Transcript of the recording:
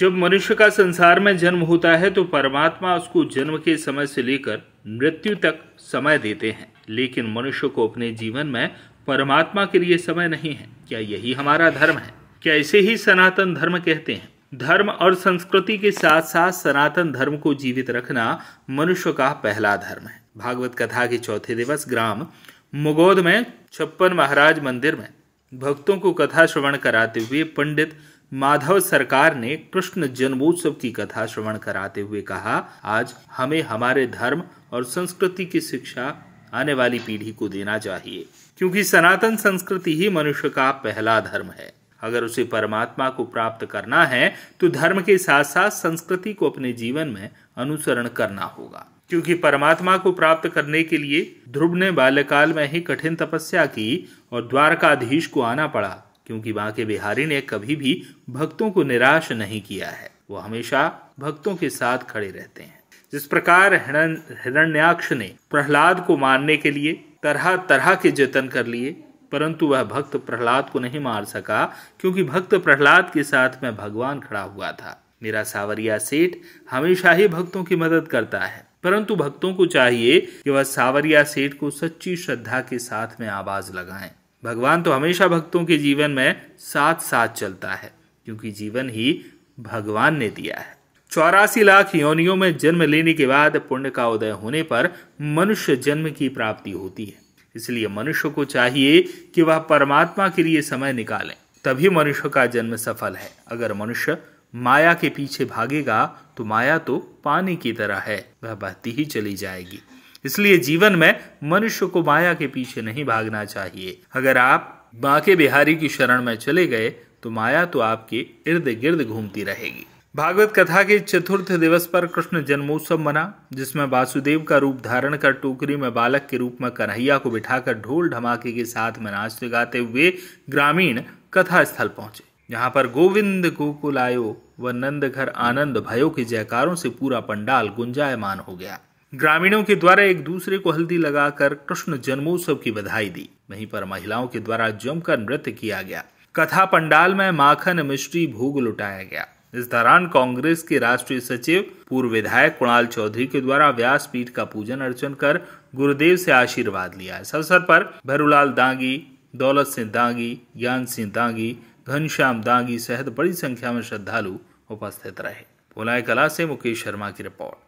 जब मनुष्य का संसार में जन्म होता है तो परमात्मा उसको जन्म के समय से लेकर मृत्यु तक समय देते हैं, लेकिन मनुष्य को अपने जीवन में परमात्मा के लिए समय नहीं है। क्या यही हमारा धर्म है? क्या इसे ही सनातन धर्म कहते हैं? धर्म और संस्कृति के साथ साथ सनातन धर्म को जीवित रखना मनुष्य का पहला धर्म है। भागवत कथा के चौथे दिवस ग्राम मुगोद में छप्पन महाराज मंदिर में भक्तों को कथा श्रवण कराते हुए पंडित माधव सरकार ने कृष्ण जन्मोत्सव की कथा श्रवण कराते हुए कहा, आज हमें हमारे धर्म और संस्कृति की शिक्षा आने वाली पीढ़ी को देना चाहिए, क्योंकि सनातन संस्कृति ही मनुष्य का पहला धर्म है। अगर उसे परमात्मा को प्राप्त करना है तो धर्म के साथ साथ संस्कृति को अपने जीवन में अनुसरण करना होगा, क्योंकि परमात्मा को प्राप्त करने के लिए ध्रुव ने बाल्यकाल में ही कठिन तपस्या की और द्वारकाधीश को आना पड़ा, क्योंकि बांके बिहारी ने कभी भी भक्तों को निराश नहीं किया है। वो हमेशा भक्तों के साथ खड़े रहते हैं। जिस प्रकार हिरण्याक्ष ने प्रहलाद को मारने के लिए तरह तरह के जतन कर लिए, परंतु वह भक्त प्रहलाद को नहीं मार सका, क्योंकि भक्त प्रहलाद के साथ में भगवान खड़ा हुआ था। मेरा सावरिया सेठ हमेशा ही भक्तों की मदद करता है, परंतु भक्तों को चाहिए कि वह सावरिया सेठ को सच्ची श्रद्धा के साथ में आवाज लगाएं। भगवान तो हमेशा भक्तों के जीवन में साथ साथ चलता है, क्योंकि जीवन ही भगवान ने दिया है। 84 लाख योनियों में जन्म लेने के बाद पुण्य का उदय होने पर मनुष्य जन्म की प्राप्ति होती है। इसलिए मनुष्य को चाहिए कि वह परमात्मा के लिए समय निकालें, तभी मनुष्य का जन्म सफल है। अगर मनुष्य माया के पीछे भागेगा तो माया तो पानी की तरह है, वह बहती ही चली जाएगी। इसलिए जीवन में मनुष्य को माया के पीछे नहीं भागना चाहिए। अगर आप बांके बिहारी की शरण में चले गए तो माया तो आपके इर्द गिर्द घूमती रहेगी। भागवत कथा के चतुर्थ दिवस पर कृष्ण जन्मोत्सव मना, जिसमें वासुदेव का रूप धारण कर टोकरी में बालक के रूप में कन्हैया को बिठाकर ढोल धमाके के साथ में नाचते गाते हुए ग्रामीण कथा स्थल पहुंचे। यहाँ पर गोविंद गोकुल आयो व नंद घर आनंद भयो के जयकारों से पूरा पंडाल गुंजायमान हो गया। ग्रामीणों के द्वारा एक दूसरे को हल्दी लगाकर कृष्ण जन्मोत्सव की बधाई दी। वहीं पर महिलाओं के द्वारा जमकर नृत्य किया गया। कथा पंडाल में माखन मिश्री भोग लुटाया गया। इस दौरान कांग्रेस के राष्ट्रीय सचिव पूर्व विधायक कुणाल चौधरी के द्वारा व्यासपीठ का पूजन अर्चन कर गुरुदेव से आशीर्वाद लिया। इस अवसर पर भरूलाल दांगी, दौलत सिंह दांगी, ज्ञान सिंह दांगी, घनश्याम दांगी सहित बड़ी संख्या में श्रद्धालु उपस्थित रहे। भोलाई कला से मुकेश शर्मा की रिपोर्ट।